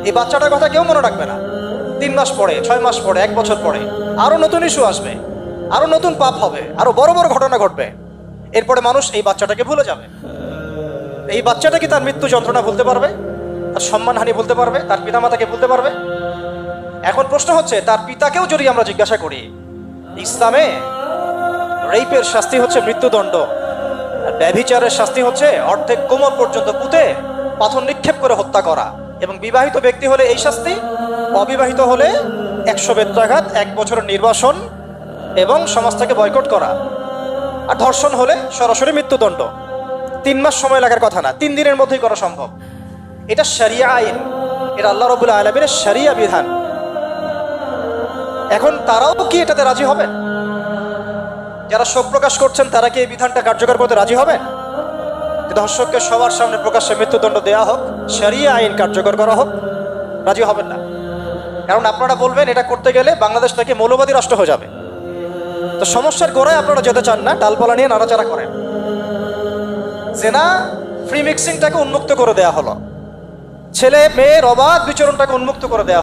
এই বাচ্চাটার কথা কেউ মনে রাখবে না। 3 মাস পরে, 6 মাস পরে, 1 বছর পরে আরো নতুন ইস্যু আসবে, আরো নতুন পাপ হবে, আরো বড় বড় ঘটনা ঘটবে। এরপরে মানুষ এই বাচ্চাটাকে ভুলে যাবে। এই বাচ্চাটা কি তার মৃত্যু যন্ত্রণা ভুলতে পারবে? তার সম্মানহানি ভুলতে পারবে? তার পিতামাতাকে ভুলতে পারবে? এখন প্রশ্ন হচ্ছে, তার পিতাকেও যদি আমরা জিজ্ঞাসা করি, ইসলামে রেপের শাস্তি হচ্ছে মৃত্যুদণ্ড, আর ব্যভিচারের শাস্তি হচ্ছে অর্ধেক কোমর পর্যন্ত পুঁতে পাথর নিক্ষেপ করে হত্যা করা, এবং বিবাহিত ব্যক্তি হলে এই শাস্তি, অবিবাহিত হলে 100 বেত্রাঘাত, 1 বছরের নির্বাসন এবং সমাজ থেকে বয়কট করা, আর ধর্ষণ হলে সরাসরি মৃত্যুদণ্ড। 3 মাস সময় লাগার কথা না, 3 দিনের মধ্যেই করা সম্ভব। এটা শরিয়া আইন, এটা আল্লাহ রাব্বুল আলামিনের শরিয়া বিধান। এখন তারাও কি এটাতে রাজি হবেন? যারা শোক প্রকাশ করছেন তারা কি এই বিধানটা কার্যকর করতে রাজি হবেন? ধর্ষককে সবার সামনে প্রকাশ্যে মৃত্যুদণ্ড দেওয়া হোক, শরিয়া আইন কার্যকর করা হোক, রাজি হবেন না। কারণ আপনারা বলবেন এটা করতে গেলে বাংলাদেশ থেকে মৌলবাদী রাষ্ট্র হয়ে যাবে। তো সমস্যার গোড়ায় আপনারা যেতে চান না, ডালপালা নিয়ে নাড়াচাড়া করেন। জেনা ফ্রি মিক্সিংটাকে উন্মুক্ত করে দেওয়া হলো, ছেলে মেয়ের অবাধ বিচরণটাকে উন্মুক্ত করে দেওয়া